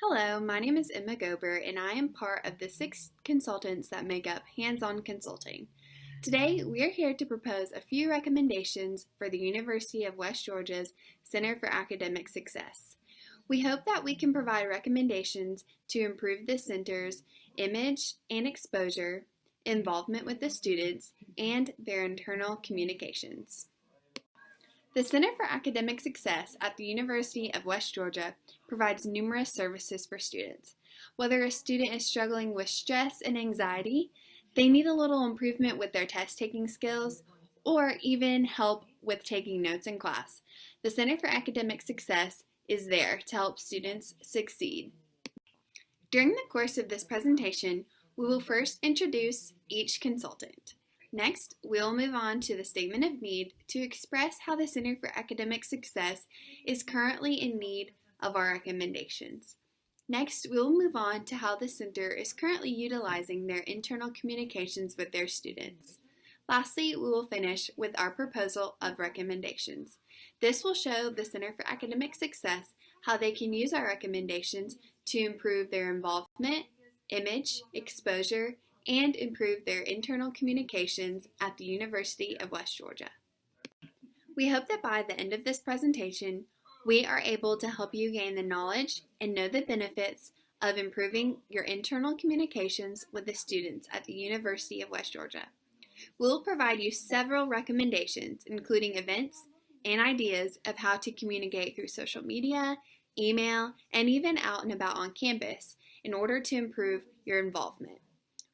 Hello, my name is Emma Gober, and I am part of the 6 consultants that make up Hands-On Consulting. Today, we are here to propose a few recommendations for the University of West Georgia's Center for Academic Success. We hope that we can provide recommendations to improve the center's image and exposure, involvement with the students, and their internal communications. The Center for Academic Success at the University of West Georgia provides numerous services for students. Whether a student is struggling with stress and anxiety, they need a little improvement with their test-taking skills, or even help with taking notes in class, the Center for Academic Success is there to help students succeed. During the course of this presentation, we will first introduce each consultant. Next, we'll move on to the Statement of Need to express how the Center for Academic Success is currently in need of our recommendations. Next, we'll move on to how the Center is currently utilizing their internal communications with their students. Lastly, we will finish with our proposal of recommendations. This will show the Center for Academic Success how they can use our recommendations to improve their involvement, image, exposure, and improve their internal communications at the University of West Georgia. We hope that by the end of this presentation, we are able to help you gain the knowledge and know the benefits of improving your internal communications with the students at the University of West Georgia. We'll provide you several recommendations, including events and ideas of how to communicate through social media, email, and even out and about on campus in order to improve your involvement.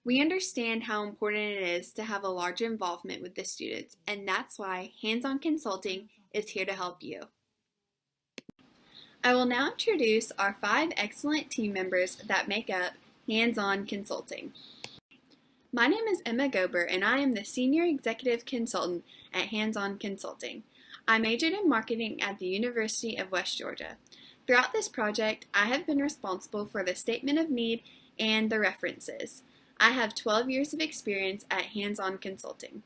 We understand how important it is to have a large involvement with the students, and that's why Hands-On Consulting is here to help you. I will now introduce our 5 excellent team members that make up Hands-On Consulting. My name is Emma Gober, and I am the Senior Executive Consultant at Hands-On Consulting. I majored in marketing at the University of West Georgia. Throughout this project, I have been responsible for the Statement of Need and the references. I have 12 years of experience at Hands-On Consulting.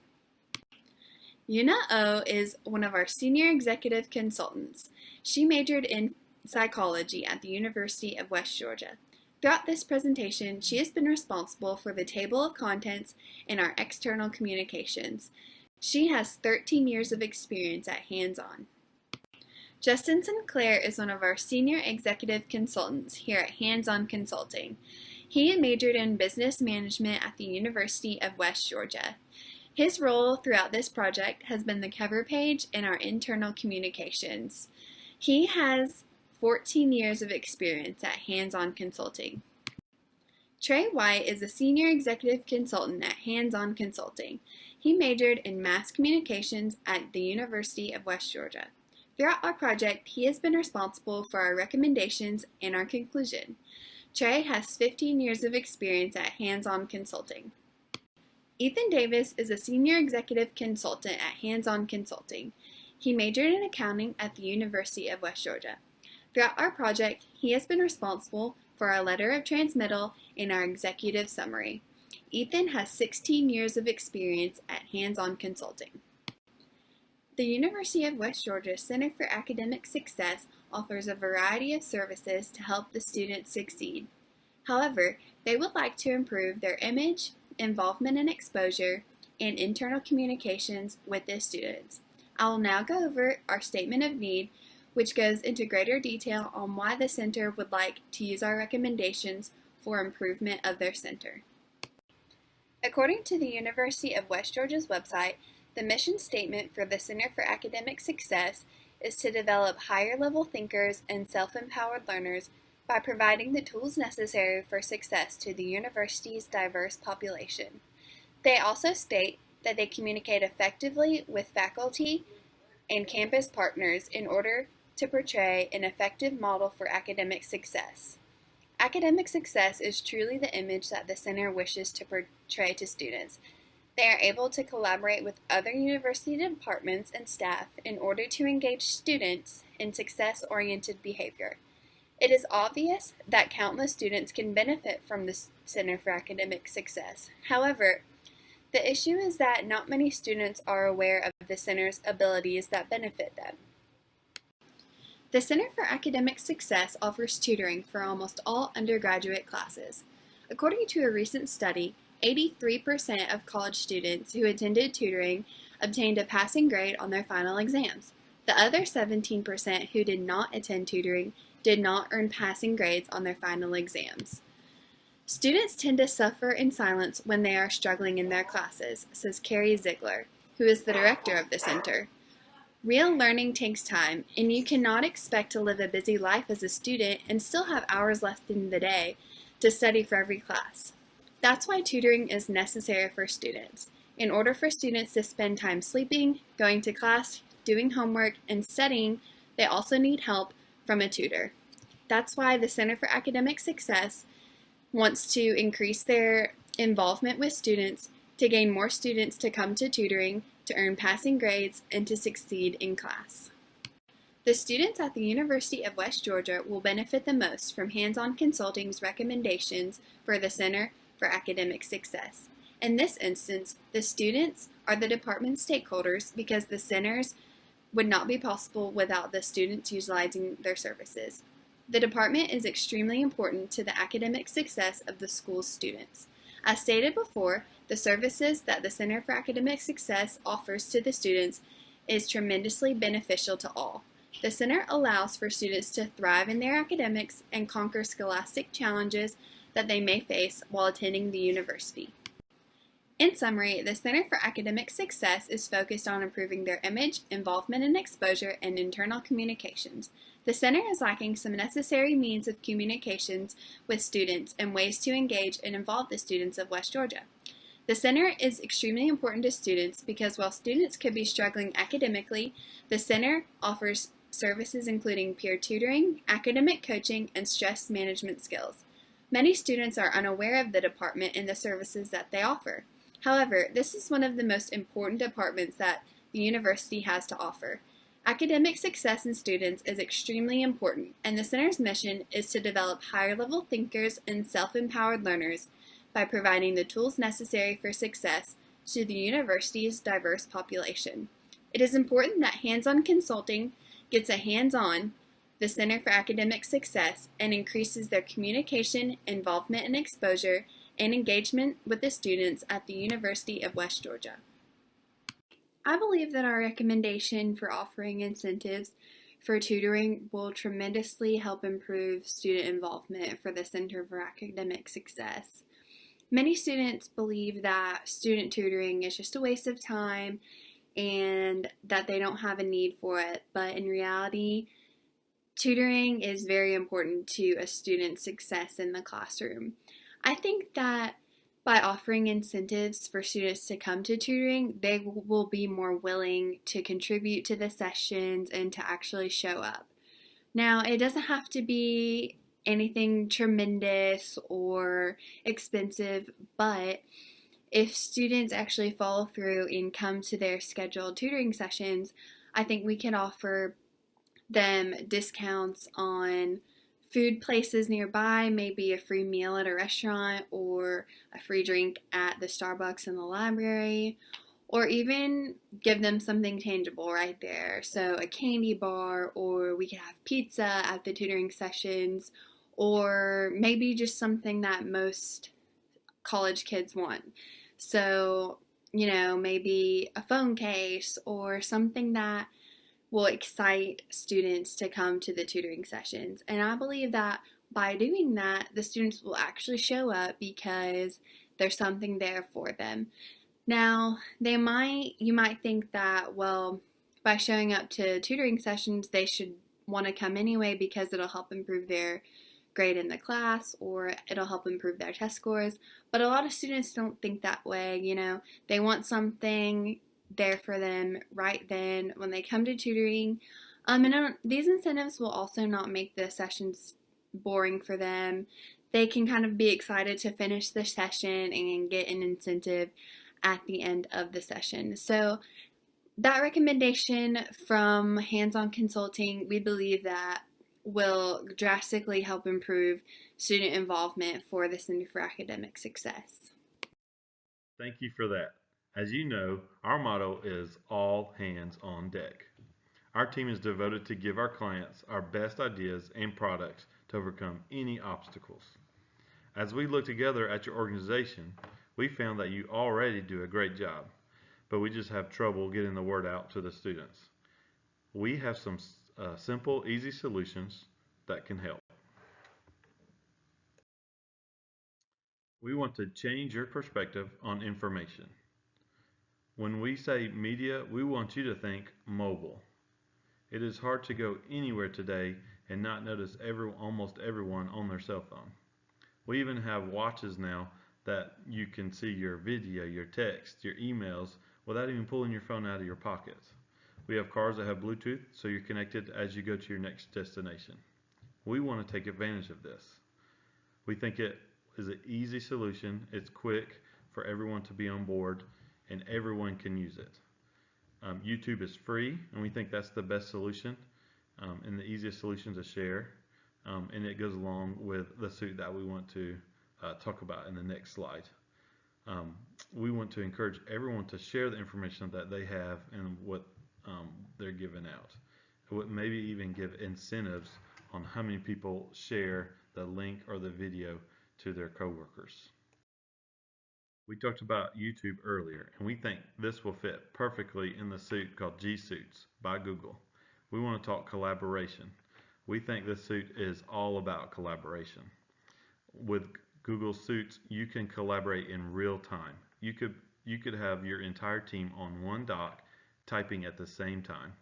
Yuna Oh is one of our senior executive consultants. She majored in psychology at the University of West Georgia. Throughout this presentation, she has been responsible for the table of contents and our external communications. She has 13 years of experience at Hands-On. Justin Sinclair is one of our senior executive consultants here at Hands-On Consulting. He majored in business management at the University of West Georgia. His role throughout this project has been the cover page in our internal communications. He has 14 years of experience at Hands-On Consulting. Trey White is a senior executive consultant at Hands-On Consulting. He majored in mass communications at the University of West Georgia. Throughout our project, he has been responsible for our recommendations and our conclusion. Trey has 15 years of experience at Hands-On Consulting. Ethan Davis is a senior executive consultant at Hands-On Consulting. He majored in accounting at the University of West Georgia. Throughout our project, he has been responsible for our letter of transmittal and our executive summary. Ethan has 16 years of experience at Hands-On Consulting. The University of West Georgia Center for Academic Success offers a variety of services to help the students succeed. However, they would like to improve their image, involvement and exposure, and internal communications with the students. I will now go over our Statement of Need, which goes into greater detail on why the center would like to use our recommendations for improvement of their center. According to the University of West Georgia's website, the mission statement for the Center for Academic Success is to develop higher-level thinkers and self-empowered learners by providing the tools necessary for success to the university's diverse population. They also state that they communicate effectively with faculty and campus partners in order to portray an effective model for academic success. Academic success is truly the image that the center wishes to portray to students. They are able to collaborate with other university departments and staff in order to engage students in success-oriented behavior. It is obvious that countless students can benefit from the Center for Academic Success. However, the issue is that not many students are aware of the center's abilities that benefit them. The Center for Academic Success offers tutoring for almost all undergraduate classes. According to a recent study, 83% of college students who attended tutoring obtained a passing grade on their final exams. The other 17% who did not attend tutoring did not earn passing grades on their final exams. Students tend to suffer in silence when they are struggling in their classes, says Carrie Ziegler, who is the director of the center. Real learning takes time, and you cannot expect to live a busy life as a student and still have hours left in the day to study for every class. That's why tutoring is necessary for students. In order for students to spend time sleeping, going to class, doing homework, and studying, they also need help from a tutor. That's why the Center for Academic Success wants to increase their involvement with students to gain more students to come to tutoring, to earn passing grades, and to succeed in class. The students at the University of West Georgia will benefit the most from Hands-On Consulting's recommendations for the Center for Academic Success. In this instance, the students are the department stakeholders because the centers would not be possible without the students utilizing their services. The department is extremely important to the academic success of the school's students. As stated before, the services that the Center for Academic Success offers to the students is tremendously beneficial to all. The center allows for students to thrive in their academics and conquer scholastic challenges that they may face while attending the university. In summary, the Center for Academic Success is focused on improving their image, involvement and exposure, and internal communications. The center is lacking some necessary means of communications with students and ways to engage and involve the students of West Georgia. The center is extremely important to students because while students could be struggling academically, the center offers services including peer tutoring, academic coaching, and stress management skills. Many students are unaware of the department and the services that they offer. However, this is one of the most important departments that the university has to offer. Academic success in students is extremely important, and the center's mission is to develop higher-level thinkers and self-empowered learners by providing the tools necessary for success to the university's diverse population. It is important that Hands-On Consulting gets a hands-on the Center for Academic Success and increases their communication, involvement, and exposure and engagement with the students at the University of West Georgia. I believe that our recommendation for offering incentives for tutoring will tremendously help improve student involvement for the Center for Academic Success. Many students believe that student tutoring is just a waste of time and that they don't have a need for it, but in reality, tutoring is very important to a student's success in the classroom. I think that by offering incentives for students to come to tutoring, they will be more willing to contribute to the sessions and to actually show up. Now, it doesn't have to be anything tremendous or expensive, but if students actually follow through and come to their scheduled tutoring sessions, I think we can offer them discounts on food places nearby, maybe a free meal at a restaurant or a free drink at the Starbucks in the library, or even give them something tangible right there. So a candy bar, or we could have pizza at the tutoring sessions, or maybe just something that most college kids want. So, maybe a phone case or something that will excite students to come to the tutoring sessions. And I believe that by doing that, the students will actually show up because there's something there for them. Now, you might think that, well, by showing up to tutoring sessions, they should want to come anyway because it'll help improve their grade in the class or it'll help improve their test scores. But a lot of students don't think that way, They want something there for them right then when they come to tutoring. And these incentives will also not make the sessions boring for them. They can kind of be excited to finish the session and get an incentive at the end of the session. So that recommendation from Hands-On Consulting, we believe that will drastically help improve student involvement for the Center for Academic Success. Thank you for that. As you know, our motto is all hands on deck. Our team is devoted to give our clients our best ideas and products to overcome any obstacles. As we look together at your organization, we found that you already do a great job, but we just have trouble getting the word out to the students. We have some simple, easy solutions that can help. We want to change your perspective on information. When we say media, we want you to think mobile. It is hard to go anywhere today and not notice almost everyone on their cell phone. We even have watches now that you can see your video, your text, your emails without even pulling your phone out of your pockets. We have cars that have Bluetooth so you're connected as you go to your next destination. We want to take advantage of this. We think it is an easy solution, it's quick for everyone to be on board, and everyone can use it. YouTube is free, and we think that's the best solution and the easiest solution to share. And it goes along with the suit that we want to talk about in the next slide. We want to encourage everyone to share the information that they have and what they're giving out. Maybe even give incentives on how many people share the link or the video to their coworkers. We talked about YouTube earlier, and we think this will fit perfectly in the suit called G Suits by Google. We want to talk collaboration. We think this suit is all about collaboration. With Google Suits, you can collaborate in real time. You could have your entire team on one dock typing at the same time.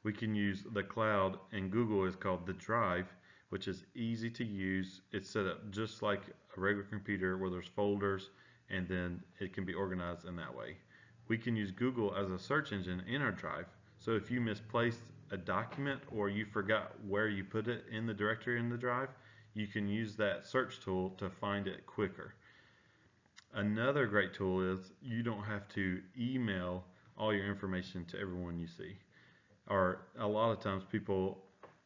We can use the cloud, and Google is called the Drive, which is easy to use. It's set up just like a regular computer where there's folders, and then it can be organized in that way. We can use Google as a search engine in our Drive, so if you misplaced a document or you forgot where you put it in the directory in the Drive, you can use that search tool to find it quicker. Another great tool is you don't have to email all your information to everyone you see. Or a lot of times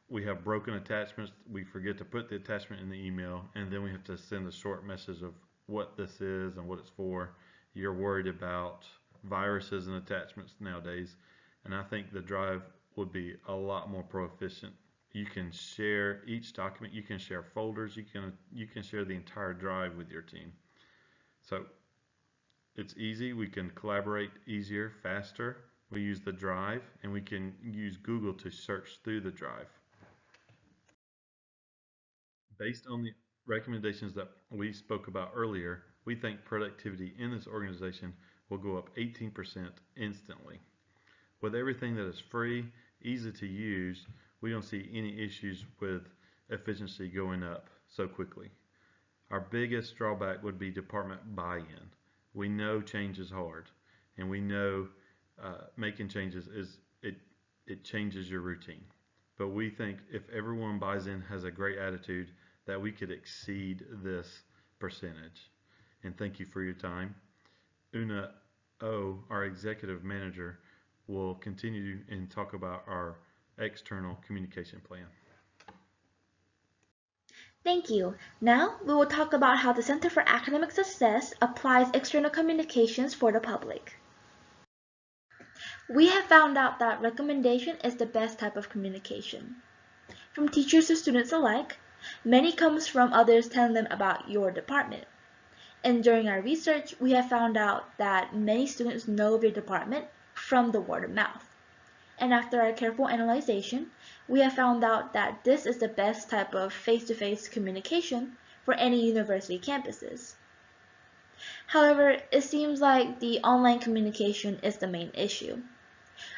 we have broken attachments, we forget to put the attachment in the email, and then we have to send a short message of what this is and what it's for. You're worried about viruses and attachments nowadays, and I think the Drive would be a lot more proficient. You can share each document, you can share folders, you can share the entire Drive with your team. So it's easy, we can collaborate easier, faster. We use the Drive, and we can use Google to search through the Drive. Based on the recommendations that we spoke about earlier, we think productivity in this organization will go up 18% instantly. With everything that is free, easy to use, we don't see any issues with efficiency going up so quickly. Our biggest drawback would be department buy-in. We know change is hard, and we know making changes it changes your routine. But we think if everyone buys in, has a great attitude, that we could exceed this percentage. And thank you for your time. Una O, our executive manager, will continue and talk about our external communication plan. Thank you. Now we will talk about how the Center for Academic Success applies external communications for the public. We have found out that recommendation is the best type of communication. From teachers to students alike, many comes from others telling them about your department. And during our research, we have found out that many students know of your department from the word of mouth. And after our careful analysis, we have found out that this is the best type of face-to-face communication for any university campuses. However, it seems like the online communication is the main issue.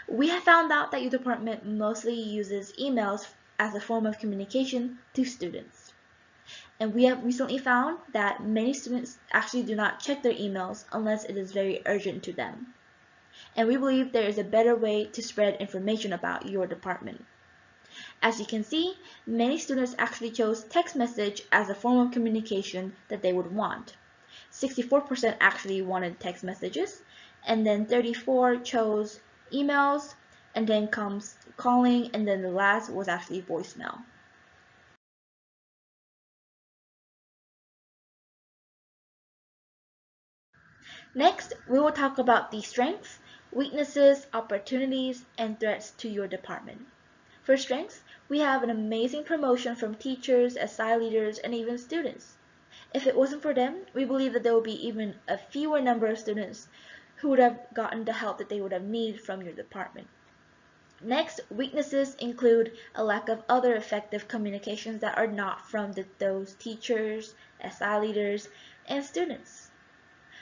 We have found out that your department mostly uses emails as a form of communication to students. And we have recently found that many students actually do not check their emails unless it is very urgent to them. And we believe there is a better way to spread information about your department. As you can see, many students actually chose text message as a form of communication that they would want. 64% actually wanted text messages, and then 34% chose emails, and then comes calling, and then the last was actually voicemail. Next, we will talk about the strengths, weaknesses, opportunities, and threats to your department. For strengths, we have an amazing promotion from teachers, SI leaders, and even students. If it wasn't for them, we believe that there would be even a fewer number of students who would have gotten the help that they would have needed from your department. Next, weaknesses include a lack of other effective communications that are not from those teachers, SI leaders, and students.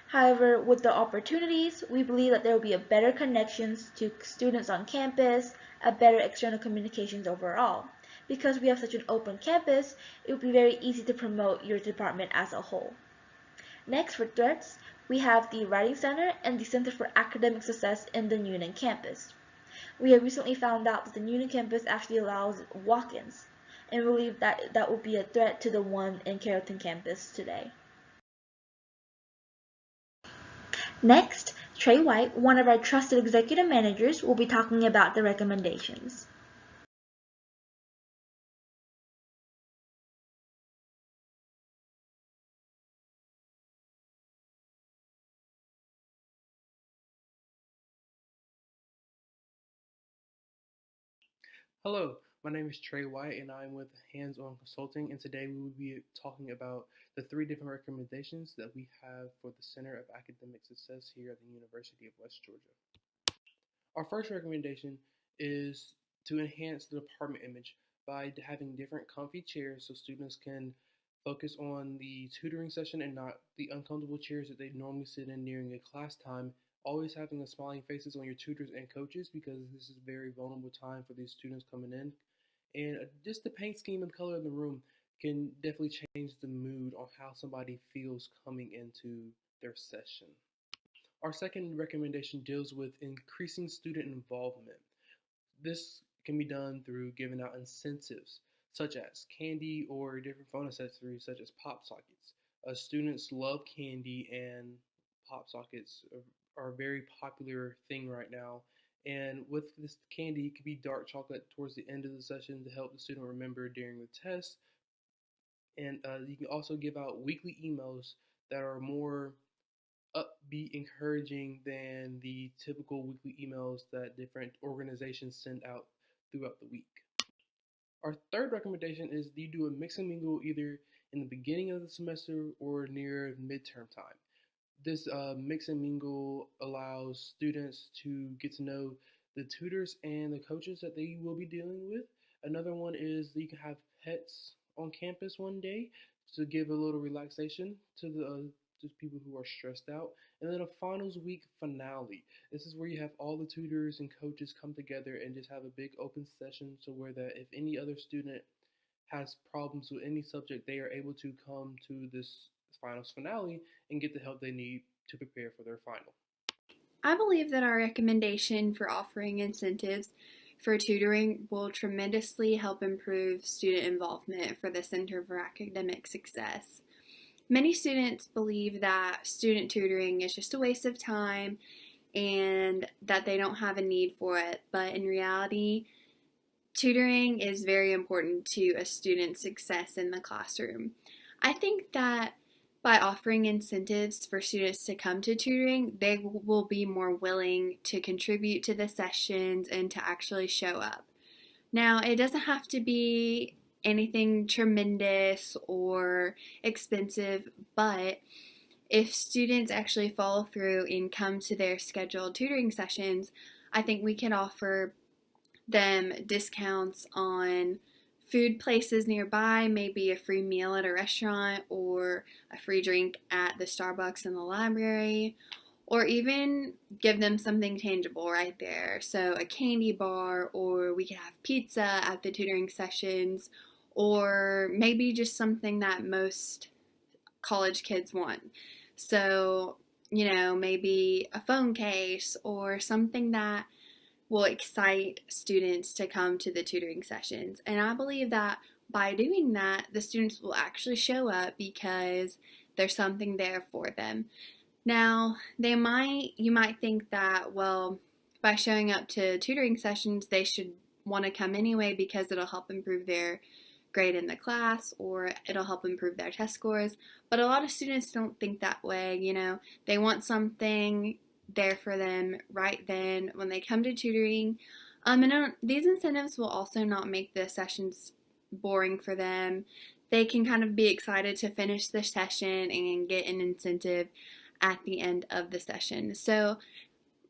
However, with the opportunities, we believe that there will be a better connections to students on campus, a better external communications overall. Because we have such an open campus, it will be very easy to promote your department as a whole. Next, for threats, we have the Writing Center and the Center for Academic Success in the Newnan campus. We have recently found out that the Newnan campus actually allows walk-ins, and we believe that that will be a threat to the one in Carrollton campus today. Next, Trey White, one of our trusted executive managers, will be talking about the recommendations. Hello, my name is Trey White and I'm with Hands On Consulting, and today we will be talking about the 3 different recommendations that we have for the Center of Academic Success here at the University of West Georgia. Our first recommendation is to enhance the department image by having different comfy chairs so students can focus on the tutoring session and not the uncomfortable chairs that they normally sit in during a class time. Always having a smiling faces on your tutors and coaches, because this is a very vulnerable time for these students coming in. And just the paint scheme and color in the room can definitely change the mood on how somebody feels coming into their session. Our second recommendation deals with increasing student involvement. This can be done through giving out incentives such as candy or different phone accessories such as pop sockets. Students love candy, and pop sockets are a very popular thing right now. And with this candy, it could be dark chocolate towards the end of the session to help the student remember during the test. And you can also give out weekly emails that are more upbeat, encouraging than the typical weekly emails that different organizations send out throughout the week. Our third recommendation is that you do a mix and mingle either in the beginning of the semester or near midterm time. This mix and mingle allows students to get to know the tutors and the coaches that they will be dealing with. Another one is that you can have pets on campus one day to give a little relaxation to people who are stressed out. And then a finals week finale. This is where you have all the tutors and coaches come together and just have a big open session, so where that if any other student has problems with any subject, they are able to come to this finals finale and get the help they need to prepare for their final. I believe that our recommendation for offering incentives for tutoring will tremendously help improve student involvement for the Center for Academic Success. Many students believe that student tutoring is just a waste of time and that they don't have a need for it, but in reality, tutoring is very important to a student's success in the classroom. I think that by offering incentives for students to come to tutoring, they will be more willing to contribute to the sessions and to actually show up. Now, it doesn't have to be anything tremendous or expensive, but if students actually follow through and come to their scheduled tutoring sessions, I think we can offer them discounts on food places nearby, maybe a free meal at a restaurant or a free drink at the Starbucks in the library, or even give them something tangible right there. So a candy bar, or we could have pizza at the tutoring sessions, or maybe just something that most college kids want. So, maybe a phone case or something that will excite students to come to the tutoring sessions. And I believe that by doing that, the students will actually show up because there's something there for them. Now, you might think that, well, by showing up to tutoring sessions, they should want to come anyway because it'll help improve their grade in the class or it'll help improve their test scores. But a lot of students don't think that way, They want something there for them right then when they come to tutoring. These incentives will also not make the sessions boring for them. They can kind of be excited to finish the session and get an incentive at the end of the session. So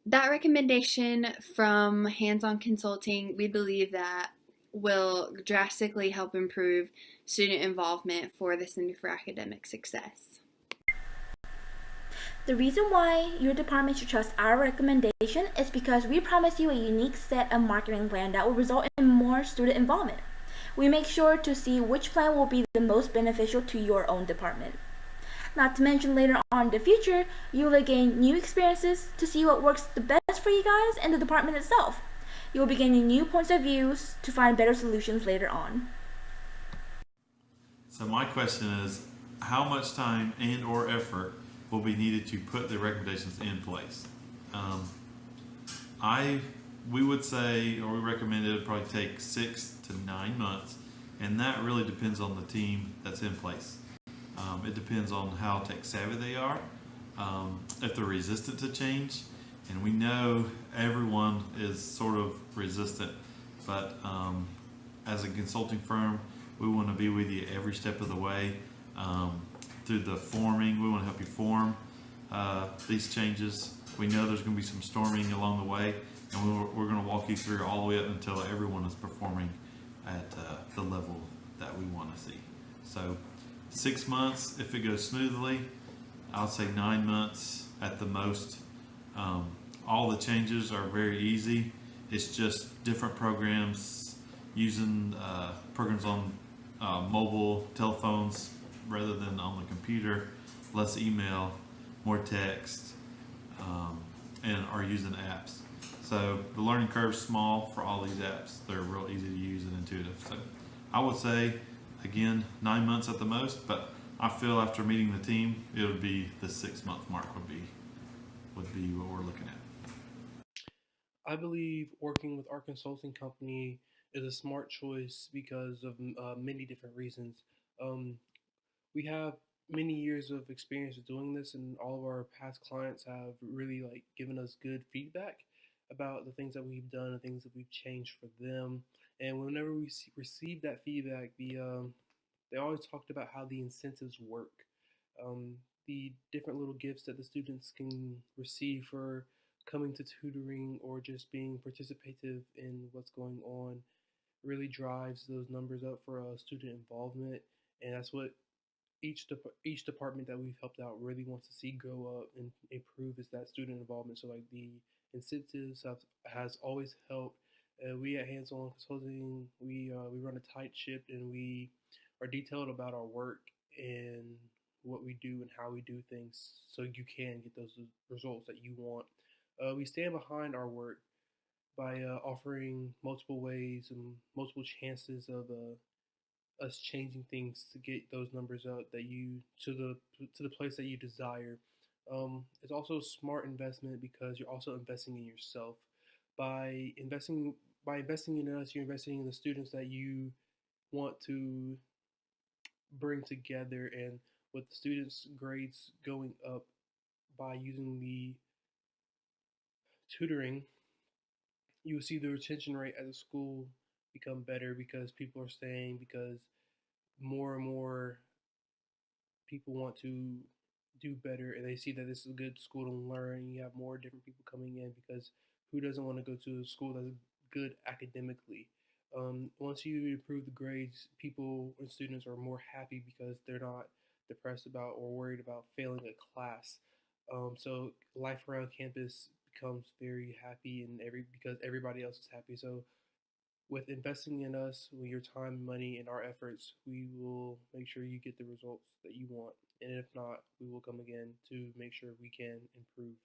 that recommendation from Hands-On Consulting, we believe that will drastically help improve student involvement for the Center for Academic Success. The reason why your department should trust our recommendation is because we promise you a unique set of marketing plan that will result in more student involvement. We make sure to see which plan will be the most beneficial to your own department. Not to mention later on in the future, you will gain new experiences to see what works the best for you guys and the department itself. You will be gaining new points of views to find better solutions later on. So my question is, how much time and or effort will be needed to put the recommendations in place? We would say, or we recommend it would probably take 6 to 9 months, and that really depends on the team that's in place. It depends on how tech savvy they are, if they're resistant to change, and we know everyone is sort of resistant, but as a consulting firm, we want to be with you every step of the way. Through the forming, we want to help you form these changes. We know there's going to be some storming along the way, and we're going to walk you through all the way up until everyone is performing at the level that we want to see. So 6 months if it goes smoothly. I'll say 9 months at the most. All the changes are very easy. It's just different programs, using programs on mobile telephones rather than on the computer, less email, more text, and are using apps. So the learning curve is small for all these apps. They're real easy to use and intuitive. So I would say, again, 9 months at the most, but I feel after meeting the team, it would be the 6 month mark would be what we're looking at. I believe working with our consulting company is a smart choice because of many different reasons. Um, we have many years of experience doing this, and all of our past clients have really given us good feedback about the things that we've done and things that we've changed for them. And whenever we receive that feedback, they always talked about how the incentives work. Um, the different little gifts that the students can receive for coming to tutoring or just being participative in what's going on really drives those numbers up for student involvement, and that's what each department that we've helped out really wants to see grow up and improve is that student involvement. So the incentives has always helped. We at Hands On Consulting, we run a tight ship, and we are detailed about our work and what we do and how we do things, so you can get those results that you want. We stand behind our work by offering multiple ways and multiple chances of us changing things to get those numbers up that you to the place that you desire. It's also a smart investment because you're also investing in yourself. By investing by investing in us, you're investing in the students that you want to bring together, and with the students' grades going up by using the tutoring, you will see the retention rate at the school become better because people are staying, because more and more people want to do better and they see that this is a good school to learn. You have more different people coming in because who doesn't want to go to a school that's good academically? Once you improve the grades, people and students are more happy because they're not depressed about or worried about failing a class. So life around campus becomes very happy, and because everybody else is happy. So with investing in us, with your time, money, and our efforts, we will make sure you get the results that you want. And if not, we will come again to make sure we can improve.